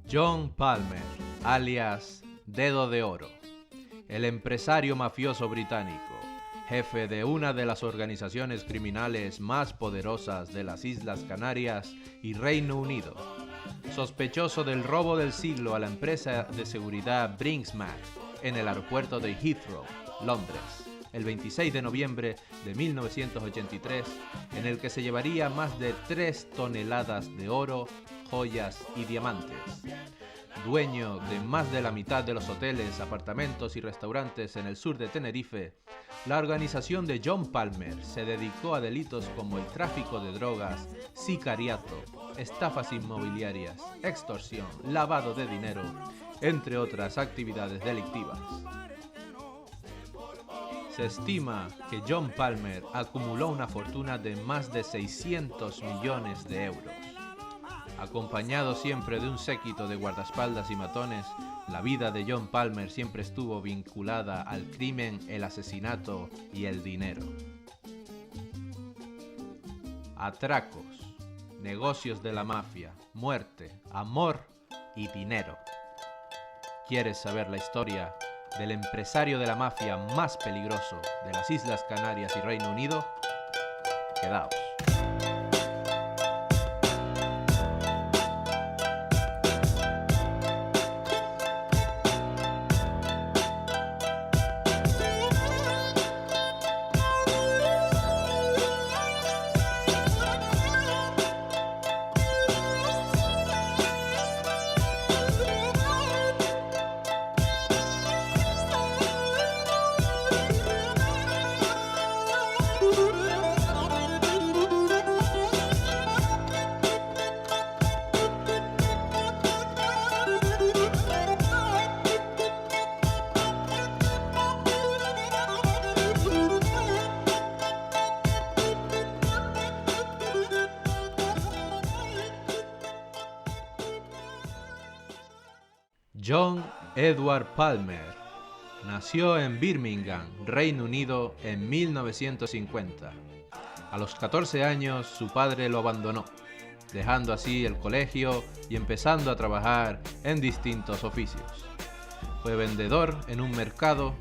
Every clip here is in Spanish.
John Palmer, alias Dedo de Oro, el empresario mafioso británico, jefe de una de las organizaciones criminales más poderosas de las Islas Canarias y Reino Unido, sospechoso del robo del siglo a la empresa de seguridad Brink's-Mat en el aeropuerto de Heathrow, Londres, el 26 de noviembre de 1983, en el que se llevaría más de 3 toneladas de oro, joyas y diamantes. Dueño de más de la mitad de los hoteles, apartamentos y restaurantes en el sur de Tenerife, la organización de John Palmer se dedicó a delitos como el tráfico de drogas, sicariato, estafas inmobiliarias, extorsión, lavado de dinero, entre otras actividades delictivas. Se estima que John Palmer acumuló una fortuna de más de 600 millones de euros. Acompañado siempre de un séquito de guardaespaldas y matones, la vida de John Palmer siempre estuvo vinculada al crimen, el asesinato y el dinero. Atracos, negocios de la mafia, muerte, amor y dinero. ¿Quieres saber la historia del empresario de la mafia más peligroso de las Islas Canarias y Reino Unido? Quedaos. John Edward Palmer nació en Birmingham, Reino Unido, en 1950. A los 14 años su padre lo abandonó, dejando así el colegio y empezando a trabajar en distintos oficios. Fue vendedor en un mercado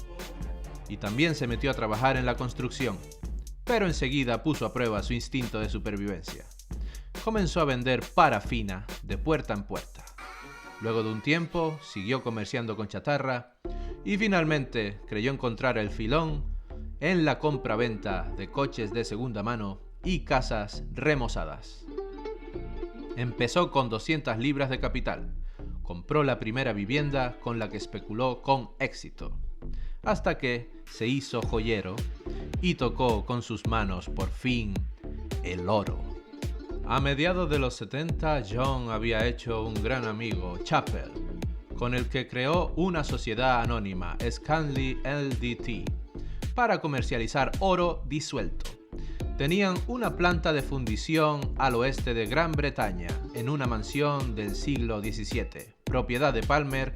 y también se metió a trabajar en la construcción, pero enseguida puso a prueba su instinto de supervivencia. Comenzó a vender parafina de puerta en puerta. Luego de un tiempo, siguió comerciando con chatarra y finalmente creyó encontrar el filón en la compra-venta de coches de segunda mano y casas remozadas. Empezó con 200 libras de capital. Compró la primera vivienda con la que especuló con éxito, hasta que se hizo joyero y tocó con sus manos por fin el oro. A mediados de los 70, John había hecho un gran amigo, Chappell, con el que creó una sociedad anónima, Scanley LDT, para comercializar oro disuelto. Tenían una planta de fundición al oeste de Gran Bretaña, en una mansión del siglo XVII, propiedad de Palmer,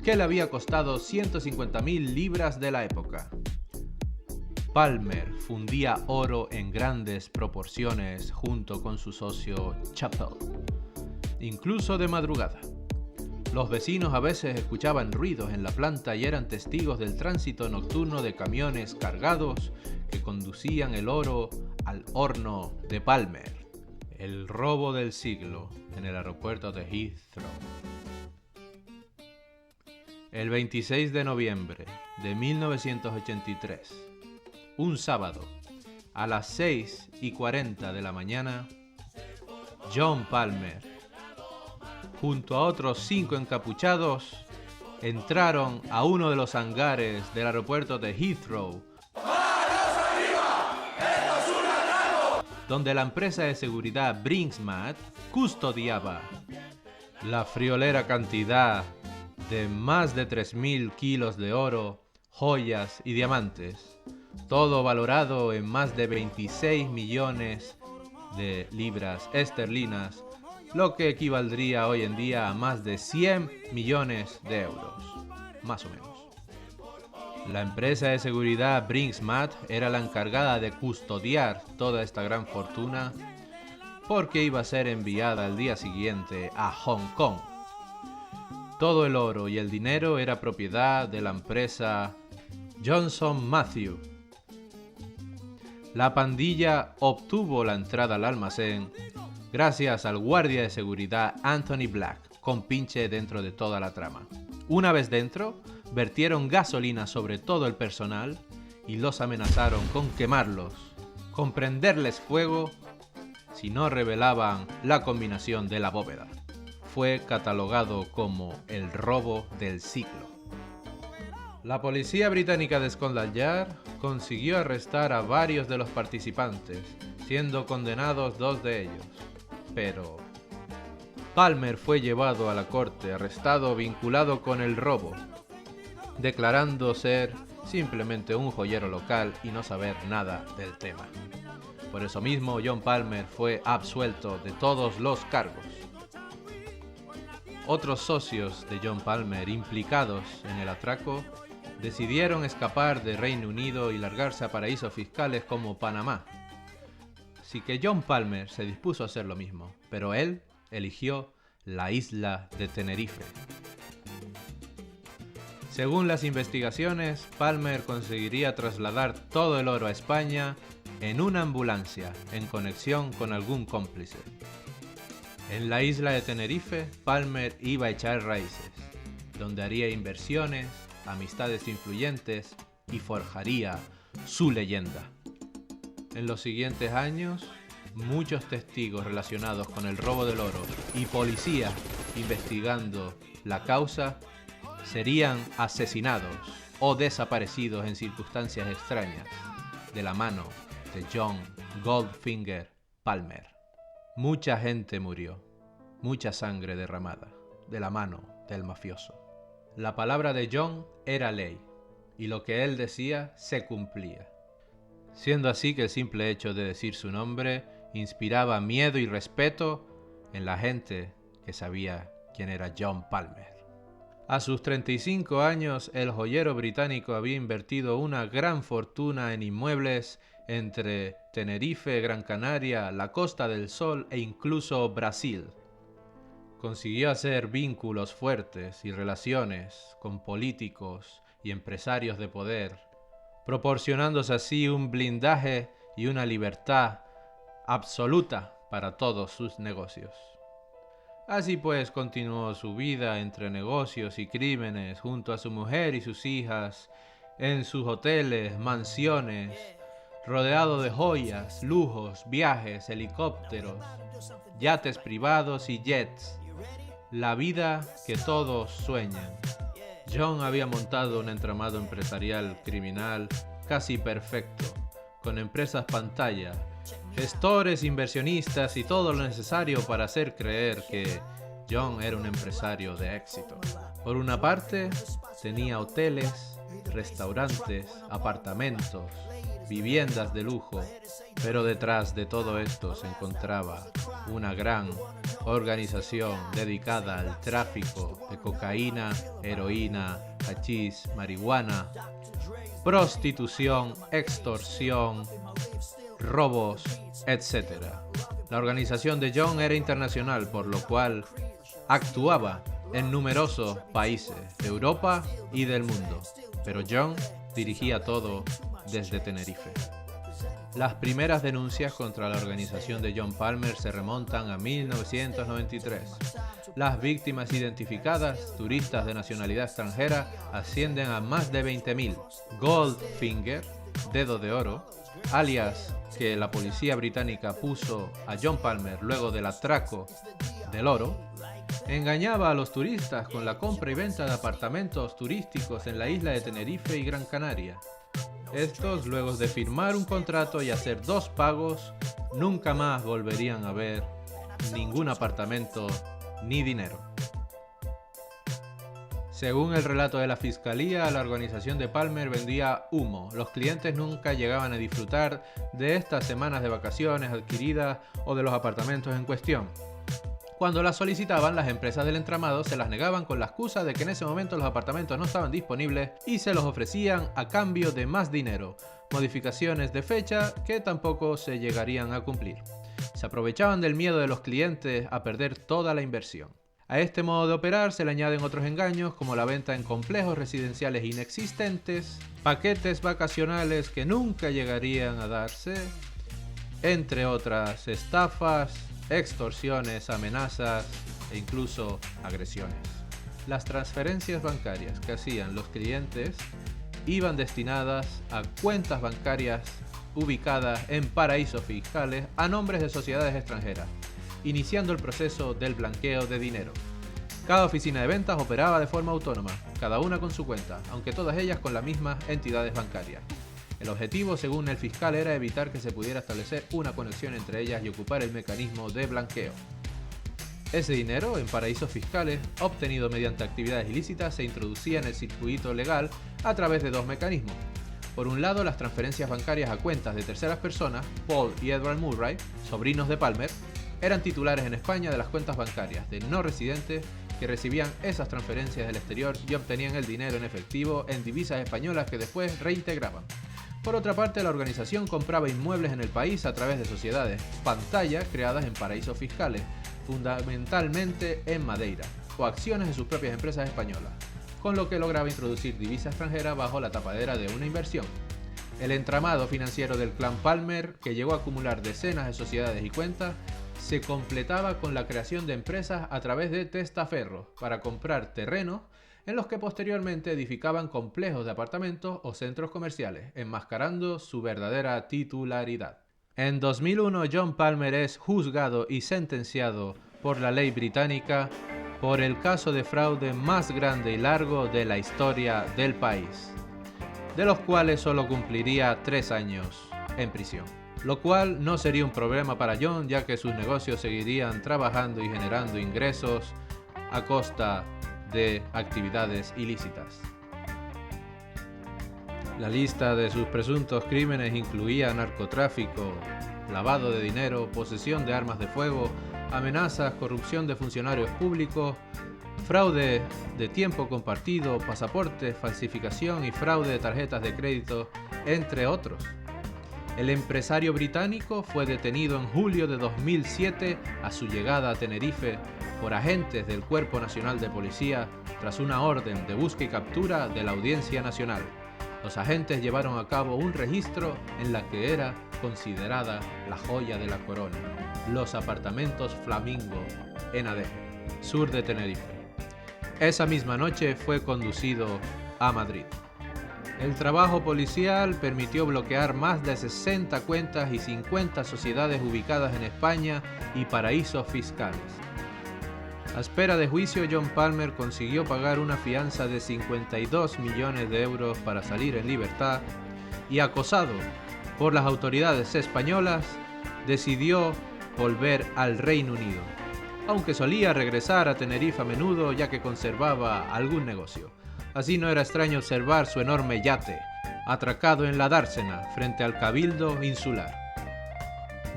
que le había costado 150.000 libras de la época. Palmer fundía oro en grandes proporciones junto con su socio Chappell, incluso de madrugada. Los vecinos a veces escuchaban ruidos en la planta y eran testigos del tránsito nocturno de camiones cargados que conducían el oro al horno de Palmer. El robo del siglo en el aeropuerto de Heathrow. El 26 de noviembre de 1983, un sábado, a las 6:40 de la mañana, John Palmer, junto a otros 5 encapuchados, entraron a uno de los hangares del aeropuerto de Heathrow, donde la empresa de seguridad Brink's-Mat custodiaba la friolera cantidad de más de 3.000 kilos de oro, joyas y diamantes, todo valorado en más de 26 millones de libras esterlinas, lo que equivaldría hoy en día a más de 100 millones de euros, más o menos. La empresa de seguridad Brink's-Mat era la encargada de custodiar toda esta gran fortuna porque iba a ser enviada al día siguiente a Hong Kong. todo el oro y el dinero era propiedad de la empresa Johnson Matthey. La pandilla obtuvo la entrada al almacén gracias al guardia de seguridad Anthony Black, con pinche dentro de toda la trama. Una vez dentro, vertieron gasolina sobre todo el personal y los amenazaron con quemarlos, con prenderles fuego si no revelaban la combinación de la bóveda. Fue catalogado como el robo del siglo. La policía británica de Scotland Yard consiguió arrestar a varios de los participantes, siendo condenados 2 de ellos. Pero Palmer fue llevado a la corte, arrestado vinculado con el robo, declarando ser simplemente un joyero local y no saber nada del tema. Por eso mismo, John Palmer fue absuelto de todos los cargos. Otros socios de John Palmer implicados en el atraco decidieron escapar de Reino Unido y largarse a paraísos fiscales como Panamá. Así que John Palmer se dispuso a hacer lo mismo, pero él eligió la isla de Tenerife. Según las investigaciones, Palmer conseguiría trasladar todo el oro a España en una ambulancia, en conexión con algún cómplice. En la isla de Tenerife, Palmer iba a echar raíces, donde haría inversiones, amistades influyentes y forjaría su leyenda. En los siguientes años, muchos testigos relacionados con el robo del oro y policías investigando la causa serían asesinados o desaparecidos en circunstancias extrañas de la mano de John Goldfinger Palmer. Mucha gente murió, mucha sangre derramada de la mano del mafioso. La palabra de John era ley, y lo que él decía se cumplía. Siendo así que el simple hecho de decir su nombre inspiraba miedo y respeto en la gente que sabía quién era John Palmer. A sus 35 años, el joyero británico había invertido una gran fortuna en inmuebles entre Tenerife, Gran Canaria, la Costa del Sol e incluso Brasil. Consiguió hacer vínculos fuertes y relaciones con políticos y empresarios de poder, proporcionándose así un blindaje y una libertad absoluta para todos sus negocios. Así pues, continuó su vida entre negocios y crímenes junto a su mujer y sus hijas, en sus hoteles, mansiones, rodeado de joyas, lujos, viajes, helicópteros, yates privados y jets. La vida que todos sueñan. John había montado un entramado empresarial criminal casi perfecto, con empresas pantalla, gestores, inversionistas y todo lo necesario para hacer creer que John era un empresario de éxito. Por una parte, tenía hoteles, restaurantes, apartamentos, viviendas de lujo, pero detrás de todo esto se encontraba una gran organización dedicada al tráfico de cocaína, heroína, hachís, marihuana, prostitución, extorsión, robos, etc. La organización de John era internacional, por lo cual actuaba en numerosos países de Europa y del mundo, pero John dirigía todo desde Tenerife. Las primeras denuncias contra la organización de John Palmer se remontan a 1993. Las víctimas identificadas, turistas de nacionalidad extranjera, ascienden a más de 20.000. Goldfinger, dedo de oro, alias que la policía británica puso a John Palmer luego del atraco del oro, engañaba a los turistas con la compra y venta de apartamentos turísticos en la isla de Tenerife y Gran Canaria. Estos, luego de firmar un contrato y hacer 2 pagos, nunca más volverían a ver ningún apartamento ni dinero. Según el relato de la fiscalía, la organización de Palmer vendía humo. Los clientes nunca llegaban a disfrutar de estas semanas de vacaciones adquiridas o de los apartamentos en cuestión. Cuando las solicitaban, las empresas del entramado se las negaban con la excusa de que en ese momento los apartamentos no estaban disponibles y se los ofrecían a cambio de más dinero, modificaciones de fecha que tampoco se llegarían a cumplir. Se aprovechaban del miedo de los clientes a perder toda la inversión. A este modo de operar se le añaden otros engaños como la venta en complejos residenciales inexistentes, paquetes vacacionales que nunca llegarían a darse, entre otras estafas, extorsiones, amenazas e incluso agresiones. Las transferencias bancarias que hacían los clientes iban destinadas a cuentas bancarias ubicadas en paraísos fiscales a nombres de sociedades extranjeras, iniciando el proceso del blanqueo de dinero. Cada oficina de ventas operaba de forma autónoma, cada una con su cuenta, aunque todas ellas con las mismas entidades bancarias. El objetivo, según el fiscal, era evitar que se pudiera establecer una conexión entre ellas y ocupar el mecanismo de blanqueo. Ese dinero, en paraísos fiscales, obtenido mediante actividades ilícitas, se introducía en el circuito legal a través de dos mecanismos. Por un lado, las transferencias bancarias a cuentas de terceras personas. Paul y Edward Murray, sobrinos de Palmer, eran titulares en España de las cuentas bancarias de no residentes que recibían esas transferencias del exterior y obtenían el dinero en efectivo en divisas españolas que después reintegraban. Por otra parte, la organización compraba inmuebles en el país a través de sociedades pantalla creadas en paraísos fiscales, fundamentalmente en Madeira, o acciones de sus propias empresas españolas, con lo que lograba introducir divisa extranjera bajo la tapadera de una inversión. El entramado financiero del clan Palmer, que llegó a acumular decenas de sociedades y cuentas, se completaba con la creación de empresas a través de testaferros para comprar terrenos en los que posteriormente edificaban complejos de apartamentos o centros comerciales, enmascarando su verdadera titularidad. En 2001, John Palmer es juzgado y sentenciado por la ley británica por el caso de fraude más grande y largo de la historia del país, de los cuales solo cumpliría 3 años en prisión. Lo cual no sería un problema para John, ya que sus negocios seguirían trabajando y generando ingresos a costa de actividades ilícitas. La lista de sus presuntos crímenes incluía narcotráfico, lavado de dinero, posesión de armas de fuego, amenazas, corrupción de funcionarios públicos, fraude de tiempo compartido, pasaportes, falsificación y fraude de tarjetas de crédito, entre otros. El empresario británico fue detenido en julio de 2007 a su llegada a Tenerife por agentes del Cuerpo Nacional de Policía tras una orden de búsqueda y captura de la Audiencia Nacional. Los agentes llevaron a cabo un registro en la que era considerada la joya de la corona, los apartamentos Flamingo en Adeje, sur de Tenerife. Esa misma noche fue conducido a Madrid. El trabajo policial permitió bloquear más de 60 cuentas y 50 sociedades ubicadas en España y paraísos fiscales. A espera de juicio, John Palmer consiguió pagar una fianza de 52 millones de euros para salir en libertad y, acosado por las autoridades españolas, decidió volver al Reino Unido, aunque solía regresar a Tenerife a menudo ya que conservaba algún negocio. Así no era extraño observar su enorme yate, atracado en la dársena frente al Cabildo Insular.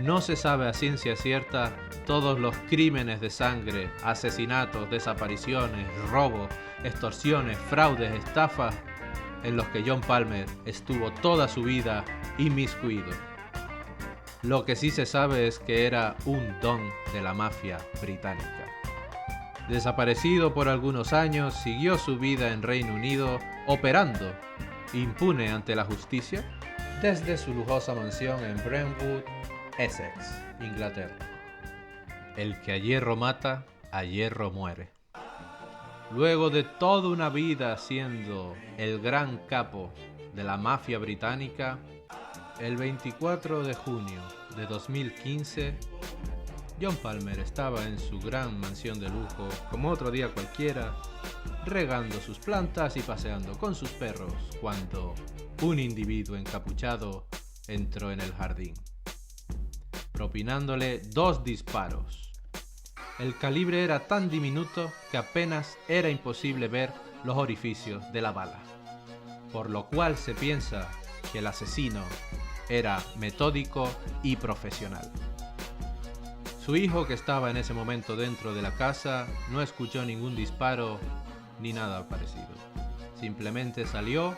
No se sabe a ciencia cierta todos los crímenes de sangre, asesinatos, desapariciones, robos, extorsiones, fraudes, estafas en los que John Palmer estuvo toda su vida inmiscuido. Lo que sí se sabe es que era un don de la mafia británica. Desaparecido por algunos años, siguió su vida en Reino Unido, operando, impune ante la justicia, desde su lujosa mansión en Brentwood, Essex, Inglaterra. El que a hierro mata, a hierro muere. Luego de toda una vida siendo el gran capo de la mafia británica, el 24 de junio de 2015, John Palmer estaba en su gran mansión de lujo, como otro día cualquiera, regando sus plantas y paseando con sus perros, cuando un individuo encapuchado entró en el jardín, propinándole 2 disparos. El calibre era tan diminuto que apenas era imposible ver los orificios de la bala, por lo cual se piensa que el asesino era metódico y profesional. Su hijo, que estaba en ese momento dentro de la casa, no escuchó ningún disparo ni nada parecido. Simplemente salió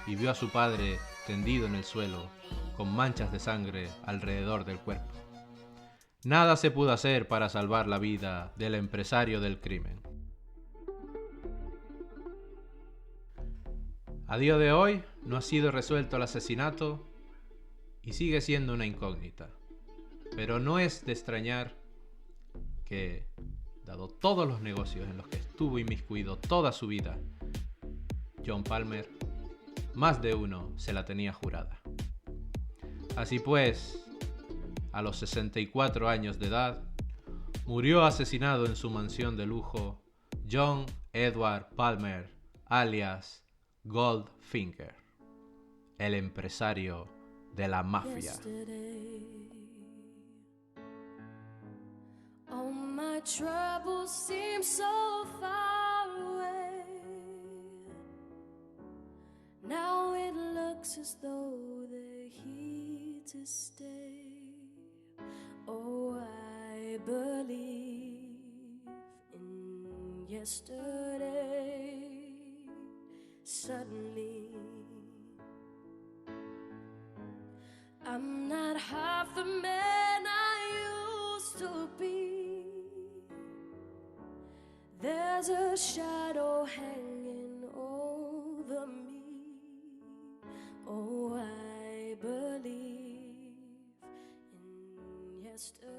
y vio a su padre tendido en el suelo, con manchas de sangre alrededor del cuerpo. nada se pudo hacer para salvar la vida del empresario del crimen. A día de hoy no ha sido resuelto el asesinato y sigue siendo una incógnita. Pero no es de extrañar que, dado todos los negocios en los que estuvo inmiscuido toda su vida, John Palmer, más de uno se la tenía jurada. Así pues, a los 64 años de edad, murió asesinado en su mansión de lujo John Edward Palmer, alias Goldfinger, el empresario de la mafia. All my troubles seem so far away. Now it looks as though they're here to stay. Oh, I believe in yesterday. Suddenly, I'm not half the man I used to be. There's a shadow hanging over me. Oh, I believe in yesterday.